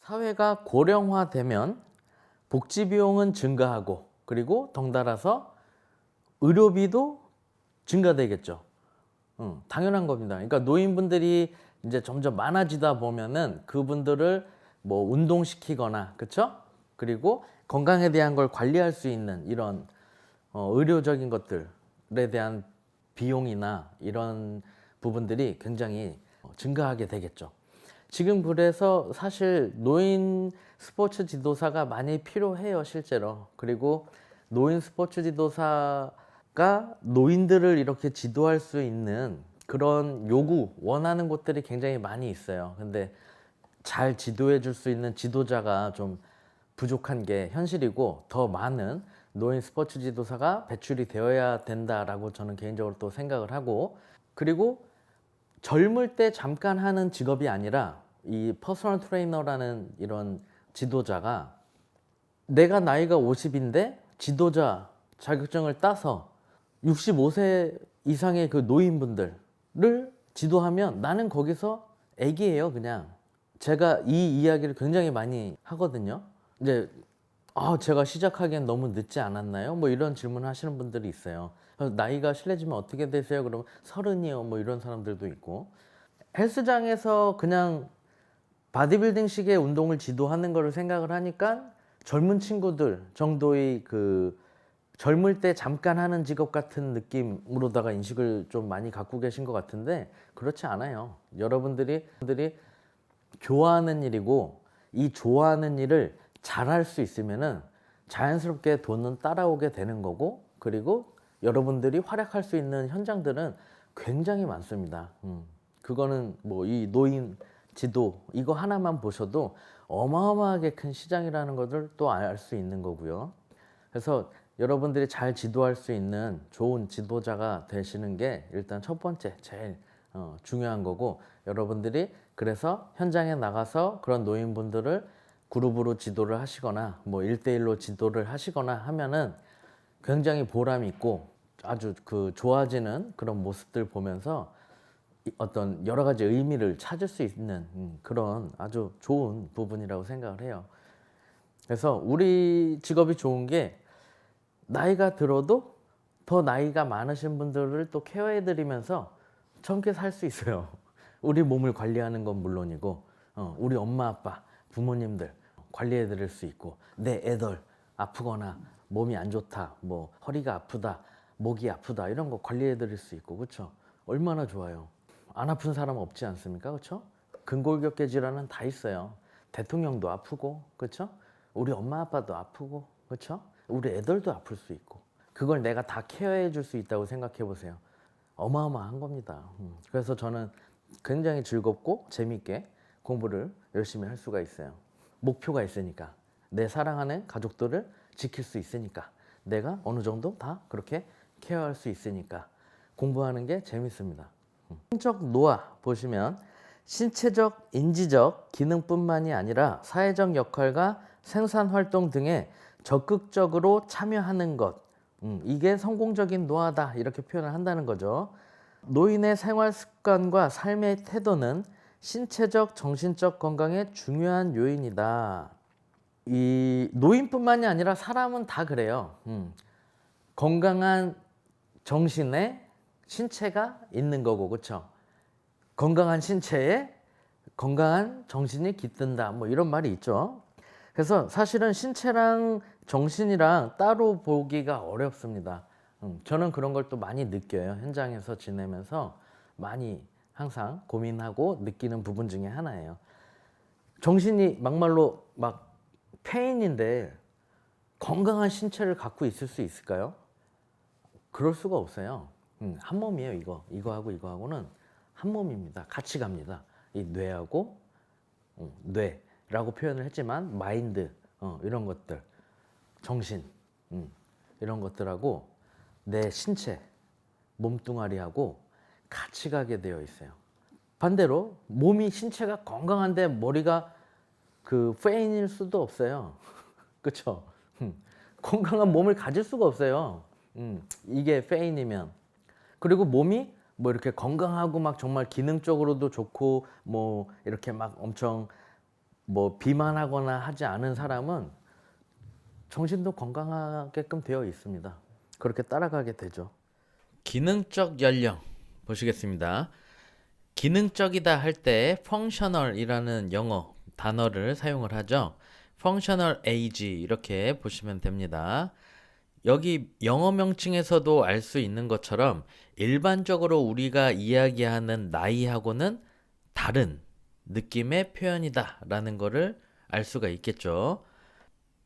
사회가 고령화되면 복지 비용은 증가하고 그리고 덩달아서 의료비도 증가되겠죠. 당연한 겁니다. 그러니까 노인분들이 이제 점점 많아지다 보면은 그분들을 뭐 운동시키거나, 그쵸? 그리고 건강에 대한 걸 관리할 수 있는 이런 의료적인 것들에 대한 비용이나 이런 부분들이 굉장히 증가하게 되겠죠. 지금 그래서 사실 노인 스포츠 지도사가 많이 필요해요, 실제로. 그리고 노인 스포츠 지도사가 노인들을 이렇게 지도할 수 있는 그런 요구, 원하는 곳들이 굉장히 많이 있어요. 근데 잘 지도해 줄 수 있는 지도자가 좀 부족한 게 현실이고, 더 많은 노인 스포츠 지도사가 배출이 되어야 된다라고 저는 개인적으로 또 생각을 하고, 그리고 젊을 때 잠깐 하는 직업이 아니라 이 퍼스널 트레이너라는 이런 지도자가 내가 나이가 50인데 지도자 자격증을 따서 65세 이상의 그 노인분들을 지도하면 나는 거기서 애기예요, 그냥. 제가 이 이야기를 굉장히 많이 하거든요. 이제 제가 시작하기엔 너무 늦지 않았나요? 뭐 이런 질문 하시는 분들이 있어요. 나이가 실례지만 어떻게 되세요? 그러면 30이요. 뭐 이런 사람들도 있고. 헬스장에서 그냥 바디빌딩식의 운동을 지도하는 거를 생각을 하니까 젊은 친구들 정도의 그 젊을 때 잠깐 하는 직업 같은 느낌으로다가 인식을 좀 많이 갖고 계신 것 같은데, 그렇지 않아요. 여러분들이 좋아하는 일이고, 이 좋아하는 일을 잘할 수 있으면은 자연스럽게 돈은 따라오게 되는 거고, 그리고 여러분들이 활약할 수 있는 현장들은 굉장히 많습니다. 그거는 뭐 이 노인 지도 이거 하나만 보셔도 어마어마하게 큰 시장이라는 것을 또 알 수 있는 거고요. 그래서 여러분들이 잘 지도할 수 있는 좋은 지도자가 되시는 게 일단 첫 번째 제일 중요한 거고, 여러분들이 그래서 현장에 나가서 그런 노인분들을 그룹으로 지도를 하시거나 뭐 1대1로 지도를 하시거나 하면은 굉장히 보람 있고 아주 그 좋아지는 그런 모습들 보면서 어떤 여러 가지 의미를 찾을 수 있는 그런 아주 좋은 부분이라고 생각을 해요. 그래서 우리 직업이 좋은 게 나이가 들어도 더 나이가 많으신 분들을 또 케어해 드리면서 젊게 살 수 있어요. 우리 몸을 관리하는 건 물론이고 우리 엄마 아빠 부모님들 관리해 드릴 수 있고, 내 애들 아프거나 몸이 안 좋다, 뭐 허리가 아프다, 목이 아프다 이런 거 관리해 드릴 수 있고, 그렇죠? 얼마나 좋아요. 안 아픈 사람 없지 않습니까? 그렇죠? 근골격계 질환은 다 있어요. 대통령도 아프고, 그렇죠? 우리 엄마 아빠도 아프고, 그렇죠? 우리 애들도 아플 수 있고, 그걸 내가 다 케어해 줄 수 있다고 생각해 보세요. 어마어마한 겁니다. 그래서 저는 굉장히 즐겁고 재밌게 공부를 열심히 할 수가 있어요. 목표가 있으니까, 내 사랑하는 가족들을 지킬 수 있으니까, 내가 어느 정도 다 그렇게 케어할 수 있으니까 공부하는 게 재밌습니다. 신적 노화 보시면 신체적, 인지적 기능뿐만이 아니라 사회적 역할과 생산 활동 등에 적극적으로 참여하는 것, 이게 성공적인 노화다 이렇게 표현을 한다는 거죠. 노인의 생활 습관과 삶의 태도는 신체적, 정신적 건강의 중요한 요인이다. 이 노인뿐만이 아니라 사람은 다 그래요. 건강한 정신에 신체가 있는 거고, 그렇죠? 건강한 신체에 건강한 정신이 깃든다, 뭐 이런 말이 있죠. 그래서 사실은 신체랑 정신이랑 따로 보기가 어렵습니다. 저는 그런 걸 또 많이 느껴요. 현장에서 지내면서 많이 항상 고민하고 느끼는 부분 중에 하나예요. 정신이 막말로 막 폐인인데 건강한 신체를 갖고 있을 수 있을까요? 그럴 수가 없어요. 한 몸이에요. 이거하고 이거하고는 한 몸입니다. 같이 갑니다. 이 뇌하고 뇌라고 표현을 했지만 마인드, 이런 것들, 정신, 이런 것들하고 내 신체, 몸뚱아리하고 같이 가게 되어 있어요. 반대로 몸이 신체가 건강한데 머리가 그 페인일 수도 없어요. 그렇죠? 건강한 몸을 가질 수가 없어요. 이게 페인이면. 그리고 몸이 뭐 이렇게 건강하고 막 정말 기능적으로도 좋고 뭐 이렇게 막 엄청 뭐 비만하거나 하지 않은 사람은 정신도 건강하게끔 되어 있습니다. 그렇게 따라가게 되죠. 기능적 연령 보시겠습니다. 기능적이다 할 때 functional이라는 영어 단어를 사용을 하죠. functional age 이렇게 보시면 됩니다. 여기 영어 명칭에서도 알 수 있는 것처럼 일반적으로 우리가 이야기하는 나이하고는 다른 느낌의 표현이다 라는 거를 알 수가 있겠죠.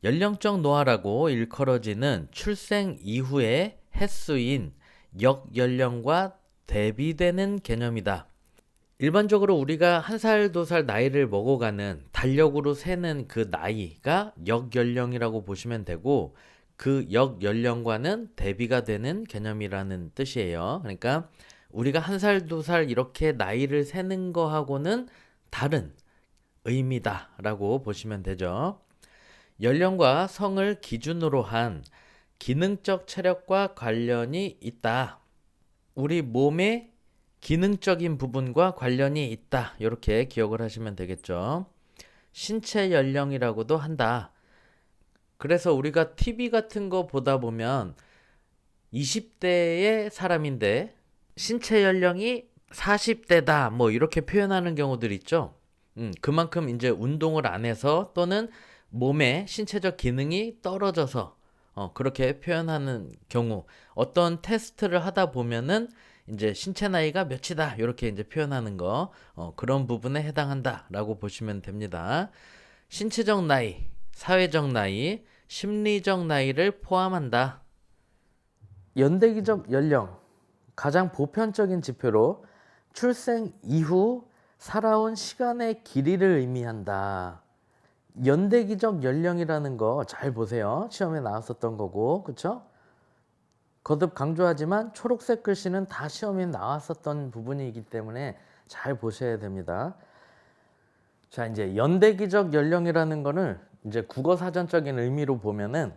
연령적 노화라고 일컬어지는 출생 이후의 횟수인 역연령과 대비되는 개념이다. 일반적으로 우리가 한 살, 두 살 나이를 먹어가는 달력으로 세는 그 나이가 역연령이라고 보시면 되고 그 역연령과는 대비가 되는 개념이라는 뜻이에요. 그러니까 우리가 한 살, 두 살 이렇게 나이를 세는 거하고는 다른 의미다라고 보시면 되죠. 연령과 성을 기준으로 한 기능적 체력과 관련이 있다. 우리 몸의 기능적인 부분과 관련이 있다. 이렇게 기억을 하시면 되겠죠. 신체 연령이라고도 한다. 그래서 우리가 TV 같은 거 보다 보면 20대의 사람인데 신체 연령이 40대다. 뭐 이렇게 표현하는 경우들 있죠. 그만큼 이제 운동을 안 해서 또는 몸의 신체적 기능이 떨어져서 그렇게 표현하는 경우 어떤 테스트를 하다 보면은 이제 신체 나이가 몇이다 이렇게 이제 표현하는 거 그런 부분에 해당한다라고 보시면 됩니다. 신체적 나이, 사회적 나이, 심리적 나이를 포함한다. 연대기적 연령, 가장 보편적인 지표로 출생 이후 살아온 시간의 길이를 의미한다. 연대기적 연령이라는 거 잘 보세요. 시험에 나왔었던 거고, 그쵸? 거듭 강조하지만 초록색 글씨는 다 시험에 나왔었던 부분이기 때문에 잘 보셔야 됩니다. 자, 이제 연대기적 연령이라는 거는 이제 국어사전적인 의미로 보면은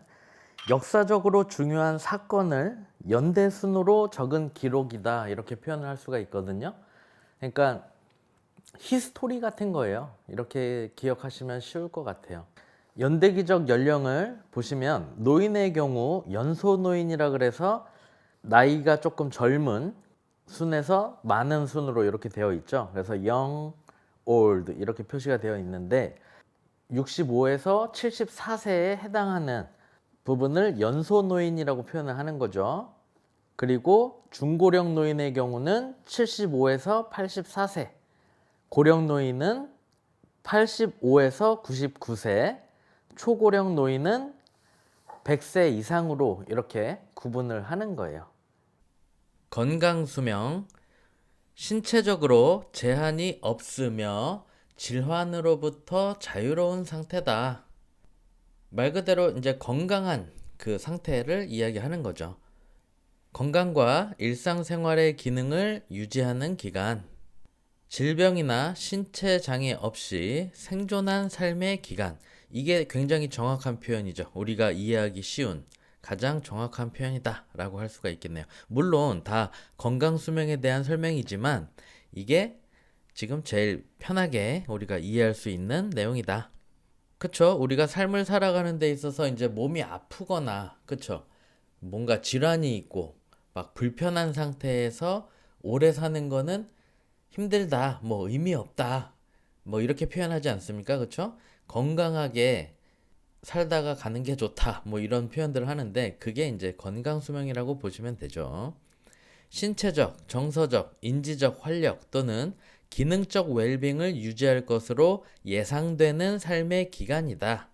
역사적으로 중요한 사건을 연대순으로 적은 기록이다 이렇게 표현을 할 수가 있거든요. 그러니까 히스토리 같은 거예요. 이렇게 기억하시면 쉬울 것 같아요. 연대기적 연령을 보시면 노인의 경우 연소노인이라 그래서 나이가 조금 젊은 순에서 많은 순으로 이렇게 되어 있죠. 그래서 young, old 이렇게 표시가 되어 있는데 65에서 74세에 해당하는 부분을 연소노인이라고 표현을 하는 거죠. 그리고 중고령 노인의 경우는 75에서 84세, 고령 노인은 85에서 99세, 초고령 노인은 100세 이상으로 이렇게 구분을 하는 거예요. 건강수명, 신체적으로 제한이 없으며 질환으로부터 자유로운 상태다. 말 그대로 이제 건강한 그 상태를 이야기하는 거죠. 건강과 일상생활의 기능을 유지하는 기간, 질병이나 신체 장애 없이 생존한 삶의 기간. 이게 굉장히 정확한 표현이죠. 우리가 이해하기 쉬운 가장 정확한 표현이다 라고 할 수가 있겠네요. 물론 다 건강수명에 대한 설명이지만 이게 지금 제일 편하게 우리가 이해할 수 있는 내용이다. 그쵸? 우리가 삶을 살아가는 데 있어서 이제 몸이 아프거나, 그쵸? 뭔가 질환이 있고, 막 불편한 상태에서 오래 사는 거는 힘들다, 뭐 의미 없다, 뭐 이렇게 표현하지 않습니까? 그쵸? 건강하게 살다가 가는 게 좋다, 뭐 이런 표현들을 하는데, 그게 이제 건강수명이라고 보시면 되죠. 신체적, 정서적, 인지적 활력 또는 기능적 웰빙을 유지할 것으로 예상되는 삶의 기간이다.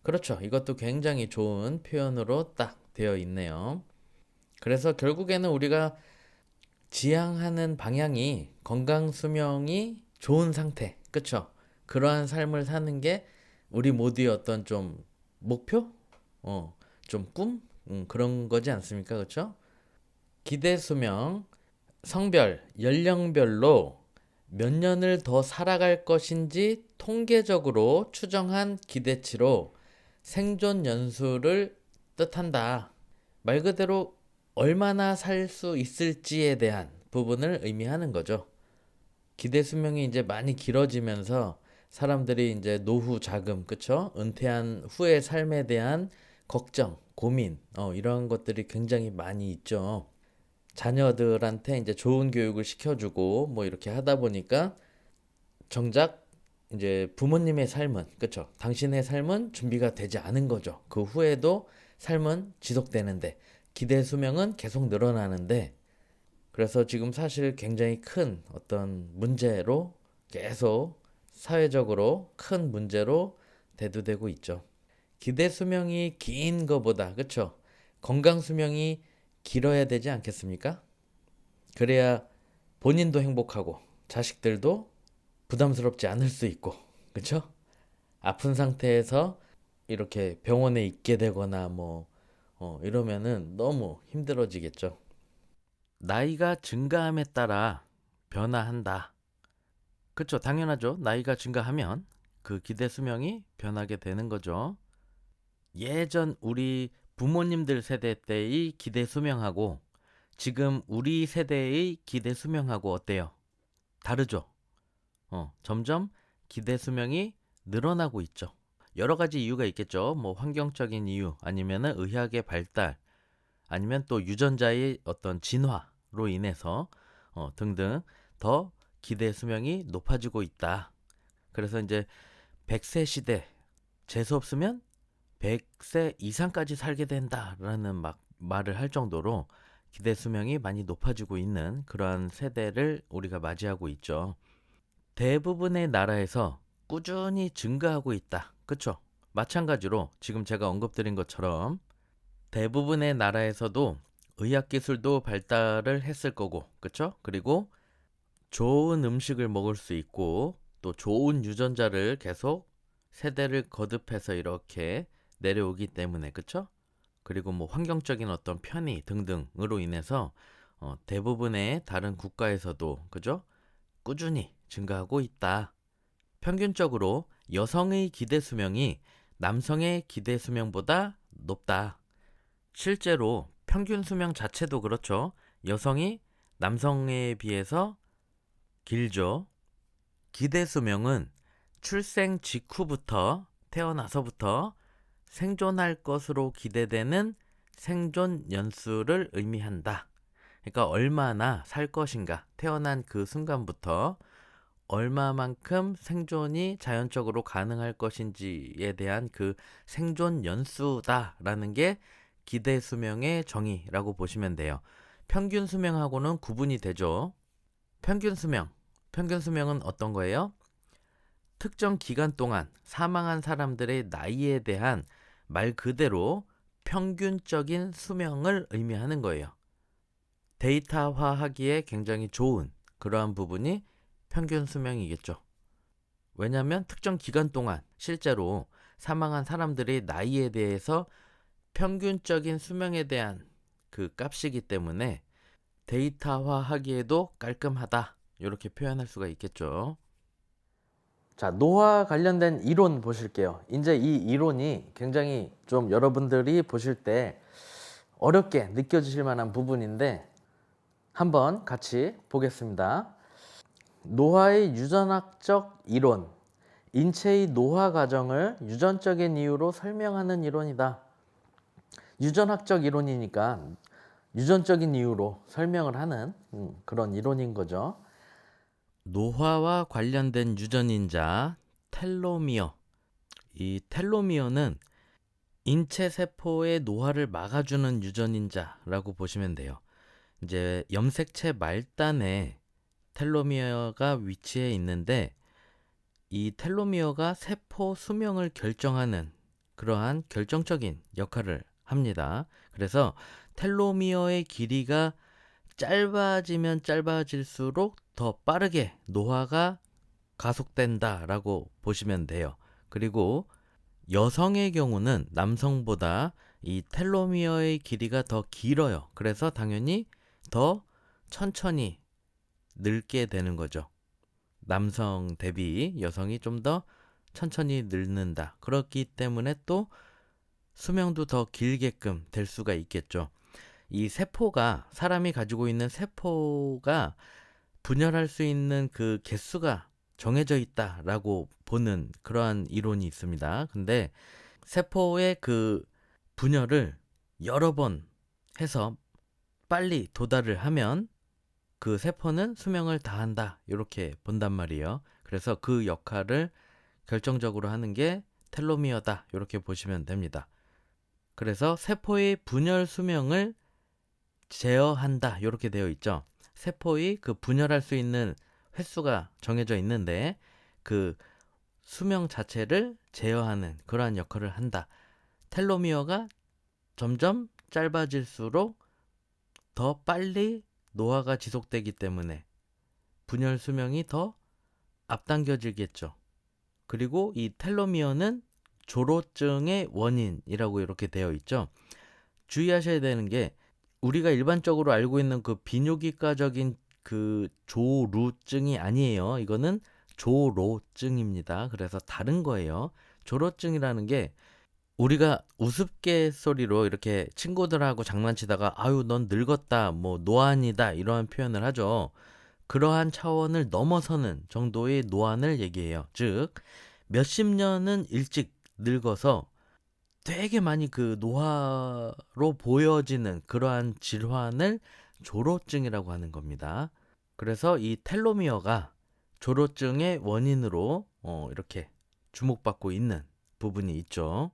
그렇죠. 이것도 굉장히 좋은 표현으로 딱 되어 있네요. 그래서 결국에는 우리가 지향하는 방향이 건강 수명이 좋은 상태. 그쵸? 그러한 삶을 사는 게 우리 모두의 어떤 좀 목표? 좀 꿈? 그런 거지 않습니까? 그쵸? 기대 수명, 성별, 연령별로 몇 년을 더 살아갈 것인지 통계적으로 추정한 기대치로 생존 연수를 뜻한다. 말 그대로 얼마나 살 수 있을지에 대한 부분을 의미하는 거죠. 기대 수명이 이제 많이 길어지면서 사람들이 이제 노후 자금, 그쵸? 은퇴한 후의 삶에 대한 걱정, 고민, 이런 것들이 굉장히 많이 있죠. 자녀들한테 이제 좋은 교육을 시켜주고 뭐 이렇게 하다 보니까 정작 이제 부모님의 삶은, 그쵸? 당신의 삶은 준비가 되지 않은 거죠. 그 후에도 삶은 지속되는데, 기대 수명은 계속 늘어나는데, 그래서 지금 사실 굉장히 큰 어떤 문제로 계속 사회적으로 큰 문제로 대두되고 있죠. 기대 수명이 긴 거보다, 그쵸? 건강 수명이 길어야 되지 않겠습니까? 그래야 본인도 행복하고 자식들도 부담스럽지 않을 수 있고, 그쵸? 아픈 상태에서 이렇게 병원에 있게 되거나 이러면은 너무 힘들어지겠죠. 나이가 증가함에 따라 변화한다. 그쵸? 당연하죠. 나이가 증가하면 그 기대 수명이 변하게 되는 거죠. 예전 우리 부모님들 세대 때의 기대 수명하고 지금 우리 세대의 기대 수명하고 어때요? 다르죠? 점점 기대 수명이 늘어나고 있죠. 여러 가지 이유가 있겠죠. 뭐 환경적인 이유, 아니면은 의학의 발달, 아니면 또 유전자의 어떤 진화로 인해서 등등 더 기대 수명이 높아지고 있다. 그래서 이제 100세 시대 재수 없으면 100세 이상까지 살게 된다라는 막 말을 할 정도로 기대 수명이 많이 높아지고 있는 그러한 세대를 우리가 맞이하고 있죠. 대부분의 나라에서 꾸준히 증가하고 있다. 그쵸? 마찬가지로 지금 제가 언급드린 것처럼 대부분의 나라에서도 의학기술도 발달을 했을 거고, 그쵸? 그리고 좋은 음식을 먹을 수 있고, 또 좋은 유전자를 계속 세대를 거듭해서 이렇게 내려오기 때문에, 그쵸? 그리고 뭐 환경적인 어떤 편의 등등으로 인해서 대부분의 다른 국가에서도, 그죠? 꾸준히 증가하고 있다. 평균적으로 여성의 기대 수명이 남성의 기대 수명보다 높다. 실제로 평균 수명 자체도 그렇죠. 여성이 남성에 비해서 길죠. 기대 수명은 출생 직후부터 태어나서부터 생존할 것으로 기대되는 생존 연수를 의미한다. 그러니까 얼마나 살 것인가, 태어난 그 순간부터 얼마만큼 생존이 자연적으로 가능할 것인지에 대한 그 생존 연수다라는 게 기대 수명의 정의라고 보시면 돼요. 평균 수명하고는 구분이 되죠. 평균 수명. 평균 수명은 어떤 거예요? 특정 기간 동안 사망한 사람들의 나이에 대한 말 그대로 평균적인 수명을 의미하는 거예요. 데이터화하기에 굉장히 좋은 그러한 부분이 평균 수명이겠죠. 왜냐하면 특정 기간 동안 실제로 사망한 사람들의 나이에 대해서 평균적인 수명에 대한 그 값이기 때문에 데이터화하기에도 깔끔하다. 이렇게 표현할 수가 있겠죠. 자, 노화 관련된 이론 보실게요. 이제 이 이론이 굉장히 좀 여러분들이 보실 때 어렵게 느껴지실 만한 부분인데 한번 같이 보겠습니다. 노화의 유전학적 이론. 인체의 노화 과정을 유전적인 이유로 설명하는 이론이다. 유전학적 이론이니까 유전적인 이유로 설명을 하는 그런 이론인 거죠. 노화와 관련된 유전인자 텔로미어. 이 텔로미어는 인체 세포의 노화를 막아주는 유전인자라고 보시면 돼요. 이제 염색체 말단에 텔로미어가 위치해 있는데 이 텔로미어가 세포 수명을 결정하는 그러한 결정적인 역할을 합니다. 그래서 텔로미어의 길이가 짧아지면 짧아질수록 더 빠르게 노화가 가속된다라고 보시면 돼요. 그리고 여성의 경우는 남성보다 이 텔로미어의 길이가 더 길어요. 그래서 당연히 더 천천히 늙게 되는 거죠. 남성 대비 여성이 좀 더 천천히 늙는다. 그렇기 때문에 또 수명도 더 길게끔 될 수가 있겠죠. 이 세포가, 사람이 가지고 있는 세포가 분열할 수 있는 그 개수가 정해져 있다라고 보는 그러한 이론이 있습니다. 근데 세포의 그 분열을 여러 번 해서 빨리 도달을 하면 그 세포는 수명을 다한다. 이렇게 본단 말이에요. 그래서 그 역할을 결정적으로 하는 게 텔로미어다. 이렇게 보시면 됩니다. 그래서 세포의 분열 수명을 제어한다. 이렇게 되어 있죠. 세포의 그 분열할 수 있는 횟수가 정해져 있는데 그 수명 자체를 제어하는 그러한 역할을 한다. 텔로미어가 점점 짧아질수록 더 빨리 노화가 지속되기 때문에 분열 수명이 더 앞당겨지겠죠. 그리고 이 텔로미어는 조로증의 원인이라고 이렇게 되어 있죠. 주의하셔야 되는 게 우리가 일반적으로 알고 있는 그 비뇨기과적인 그 조루증이 아니에요. 이거는 조로증입니다. 그래서 다른 거예요. 조로증이라는 게 우리가 우스갯소리로 이렇게 친구들하고 장난치다가 아유 넌 늙었다 뭐 노안이다 이러한 표현을 하죠. 그러한 차원을 넘어서는 정도의 노안을 얘기해요. 즉 몇십 년은 일찍 늙어서 되게 많이 그 노화로 보여지는 그러한 질환을 조로증이라고 하는 겁니다. 그래서 이 텔로미어가 조로증의 원인으로 이렇게 주목받고 있는 부분이 있죠.